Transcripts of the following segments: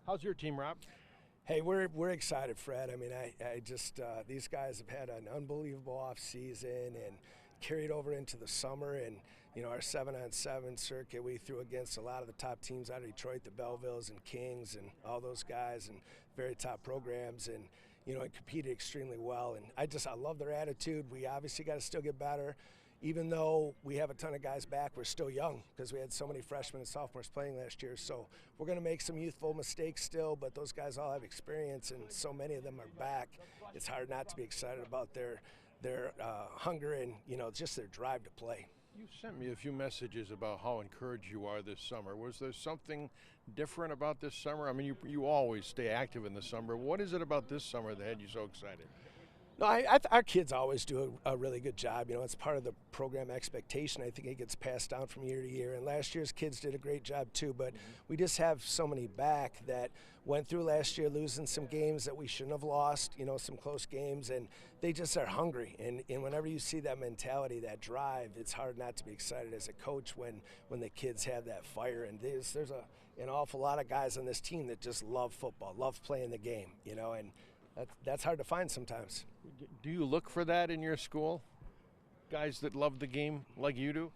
How's your team, Rob? Hey, we're excited, Fred. I mean, I just these guys have had an unbelievable off season and carried over into the summer. And our 7-on-7 circuit, we threw against a lot of the top teams out of Detroit, the Bellevilles and Kings, and all those guys, and very top programs. And and competed extremely well. And I love their attitude. We obviously got to still get better. Even though we have a ton of guys back, we're still young because we had so many freshmen and sophomores playing last year. So we're going to make some youthful mistakes still, but those guys all have experience, and so many of them are back. It's hard not to be excited about their hunger and just their drive to play. You sent me a few messages about how encouraged you are this summer. Was there something different about this summer? I mean, you always stay active in the summer. What is it about this summer that had you so excited? No, our kids always do a really good job. It's part of the program expectation. I think it gets passed down from year to year. And last year's kids did a great job too. But we just have so many back that went through last year losing some games that we shouldn't have lost, some close games. And they just are hungry. And whenever you see that mentality, that drive, it's hard not to be excited as a coach when the kids have that fire. And there's an awful lot of guys on this team that just love football, love playing the game, and that's hard to find sometimes. Do you look for that in your school? Guys that love the game like you do?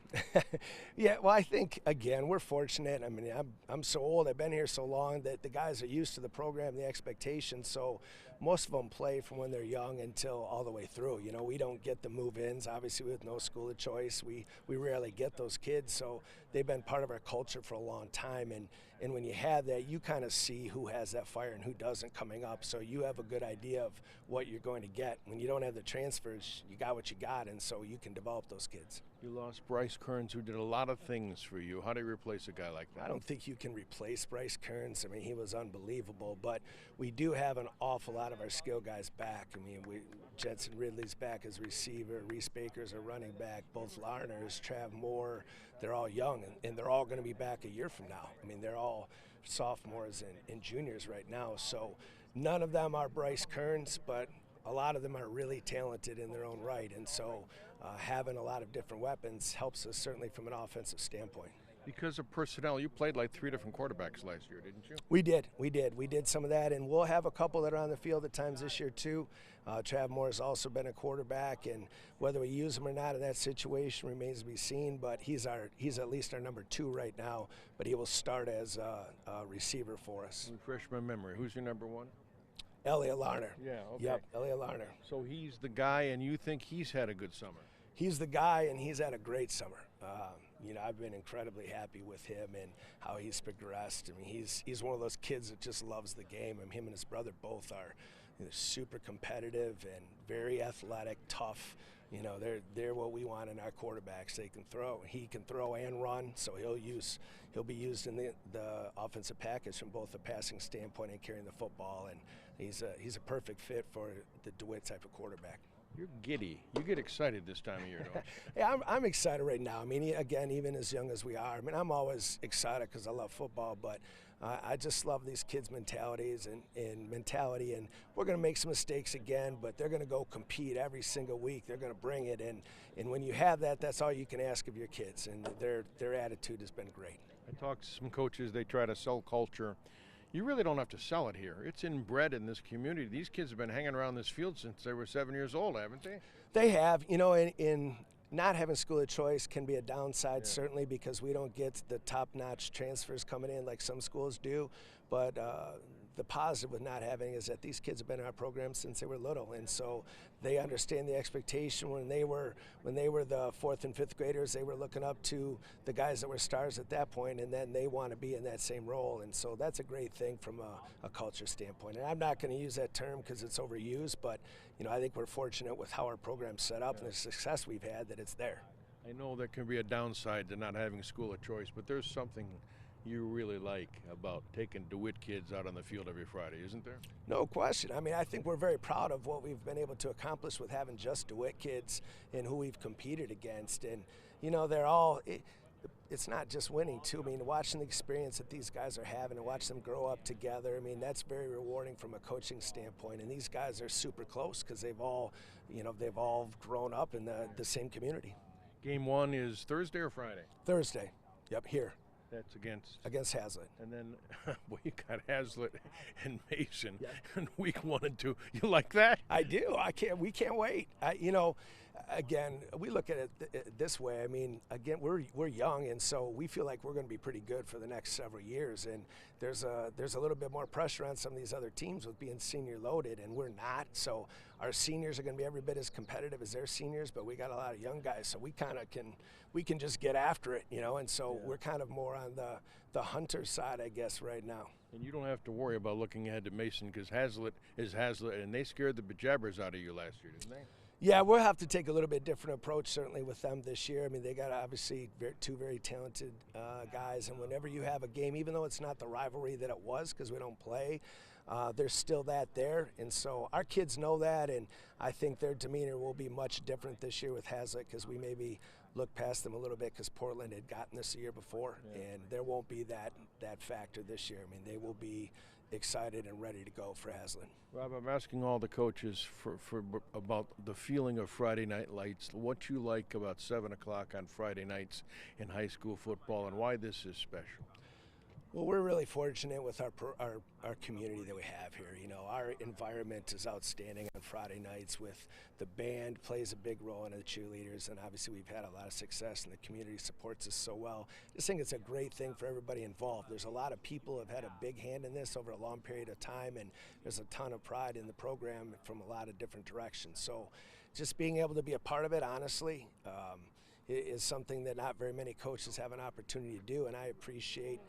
Yeah, well, I think, again, we're fortunate. I mean, I'm so old. I've been here so long that the guys are used to the program, the expectations. So most of them play from when they're young until all the way through. We don't get the move-ins. Obviously, with no school of choice, we rarely get those kids. So they've been part of our culture for a long time. And when you have that, you kind of see who has that fire and who doesn't coming up. So you have a good idea of what you're going to get. When you don't have the transfers, you got what you got, and so you can develop those kids. You lost Bryce Kearns, who did a lot of things for you. How do you replace a guy like that? I don't think you can replace Bryce Kearns. I mean, he was unbelievable, but we do have an awful lot of our skill guys back. I mean, Jetson Ridley's back as receiver, Reese Baker's a running back, both Larners, Trav Moore, they're all young, and they're all going to be back a year from now. I mean, they're all sophomores and juniors right now, so none of them are Bryce Kearns, but a lot of them are really talented in their own right, and so having a lot of different weapons helps us certainly from an offensive standpoint. Because of personnel, you played like 3 different quarterbacks last year, didn't you? We did some of that, and we'll have a couple that are on the field at times this year too. Trav Moore has also been a quarterback, and whether we use him or not in that situation remains to be seen, but he's at least our number 2 right now, but he will start as a receiver for us. Refresh my memory. Who's your number 1? Elliot Larner. Yeah, okay. Yep, Elliot Larner. So he's the guy, and you think he's had a good summer? He's the guy, and he's had a great summer. I've been incredibly happy with him and how he's progressed. I mean, he's one of those kids that just loves the game. And him and his brother both are super competitive and very athletic, tough. They're what we want in our quarterbacks. They can throw. He can throw and run, so he'll be used in the offensive package from both a passing standpoint and carrying the football. And he's a perfect fit for the DeWitt type of quarterback. You're giddy. You get excited this time of year, don't you? Yeah, I'm excited right now. I mean, again, even as young as we are, I mean, I'm always excited because I love football, but I just love these kids' mentalities and mentality, and we're going to make some mistakes again, but they're going to go compete every single week. They're going to bring it, and when you have that, that's all you can ask of your kids, and their attitude has been great. I talked to some coaches. They try to sell culture. You really don't have to sell it here. It's inbred in this community. These kids have been hanging around this field since they were 7 years old, haven't they? They have. In not having school of choice can be a downside, certainly, because we don't get the top-notch transfers coming in like some schools do. But the positive with not having is that these kids have been in our program since they were little, and so they understand the expectation. When they were the 4th and 5th graders, they were looking up to the guys that were stars at that point, and then they want to be in that same role. And so that's a great thing from a culture standpoint. And I'm not going to use that term because it's overused, but I think we're fortunate with how our program's set up and the success we've had that it's there. I know there can be a downside to not having school of choice, but there's something you really like about taking DeWitt kids out on the field every Friday, isn't there? No question. I mean, I think we're very proud of what we've been able to accomplish with having just DeWitt kids and who we've competed against. And, they're all it's not just winning, too. I mean, watching the experience that these guys are having and watch them grow up together, I mean, that's very rewarding from a coaching standpoint. And these guys are super close because they've all grown up in the same community. Game 1 is Thursday or Friday? Thursday. Yep, here. That's against Hazlitt. And then, well, you got Hazlitt and Mason Yeah. in week 1 and 2. You like that? I do. We can't wait. Again, we look at it this way. I mean, again, we're young, and so we feel like we're going to be pretty good for the next several years. And there's a little bit more pressure on some of these other teams with being senior loaded, and we're not. So our seniors are going to be every bit as competitive as their seniors, but we got a lot of young guys, so we kind of can just get after it, And so we're kind of more on the hunter side, I guess, right now. And you don't have to worry about looking ahead to Mason because Hazlitt is Hazlitt, and they scared the bejabbers out of you last year, didn't they? Yeah, we'll have to take a little bit different approach, certainly, with them this year. I mean, they got obviously two very talented guys, and whenever you have a game, even though it's not the rivalry that it was because we don't play, there's still that there. And so our kids know that, and I think their demeanor will be much different this year with Hazlitt because we maybe look past them a little bit because Portland had gotten this the year before, and there won't be that factor this year. I mean, they will be excited and ready to go for Hazlitt. Rob, I'm asking all the coaches for about the feeling of Friday Night Lights, what you like about 7 o'clock on Friday nights in high school football, and why this is special. Well, we're really fortunate with our community that we have here. Our environment is outstanding on Friday nights with the band plays a big role in the cheerleaders, and obviously we've had a lot of success and the community supports us so well. I just think it's a great thing for everybody involved. There's a lot of people who have had a big hand in this over a long period of time, and there's a ton of pride in the program from a lot of different directions. So just being able to be a part of it, honestly, is something that not very many coaches have an opportunity to do, and I appreciate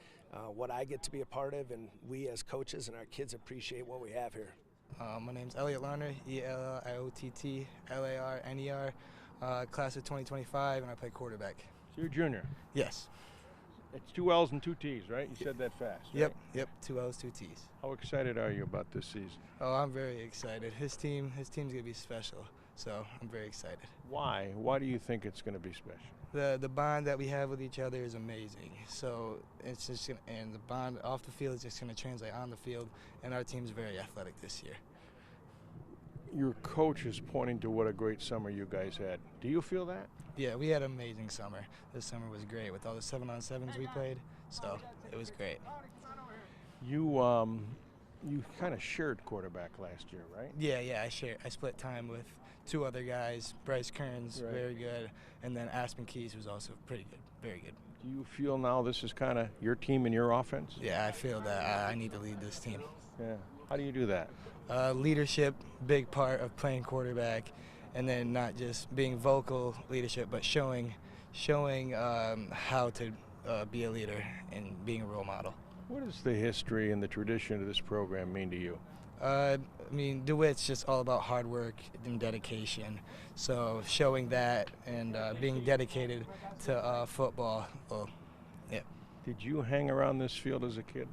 what I get to be a part of, and we as coaches and our kids appreciate what we have here. My name's Elliott Larner, ELIOTT-LARNER, class of 2025, and I play quarterback. So you're a junior. Yes. It's 2 L's and 2 T's, right? You said that fast. Right? Yep, 2 L's, 2 T's. How excited are you about this season? Oh, I'm very excited. His team's gonna be special, so I'm very excited. Why? Why do you think it's going to be special? The bond that we have with each other is amazing. So it's just and the bond off the field is just going to translate on the field, and our team's very athletic this year. Your coach is pointing to what a great summer you guys had. Do you feel that? Yeah, we had an amazing summer. This summer was great with all the 7-on-7s we played, so it was great. You kind of shared quarterback last year, right? Yeah, I split time with 2 other guys. Bryce Kearns, Right. very good, and then Aspen Keys was also pretty good, very good. Do you feel now this is kind of your team and your offense? Yeah, I feel that I need to lead this team. Yeah. How do you do that? Leadership, big part of playing quarterback, and then not just being vocal leadership, but showing how to be a leader and being a role model. What does the history and the tradition of this program mean to you? I mean, DeWitt's just all about hard work and dedication. So showing that and being dedicated to football, well, yeah. Did you hang around this field as a kid?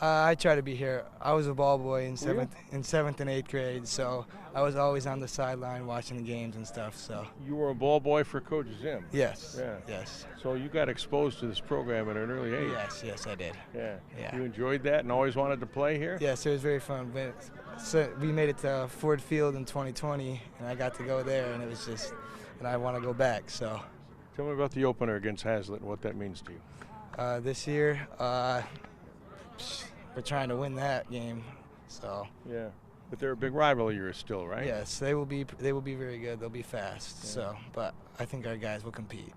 I try to be here. I was a ball boy in Were you? 7th and 8th grade, so I was always on the sideline watching the games and stuff. So You were a ball boy for Coach Zim. yes, Yeah. yes, So you got exposed to this program at an early age. yes, I did. Yeah. Yeah. You enjoyed that and always wanted to play here? Yes, it was very fun. So we made it to Ford Field in 2020, and I got to go there, and it was just, and I want to go back. So Tell me about the opener against Hazlitt and what that means to you. this year, we're trying to win that game. So Yeah. But they're a big rival of yours still, right? yes, they will be very good. They'll be fast. Yeah. So, but I think our guys will compete.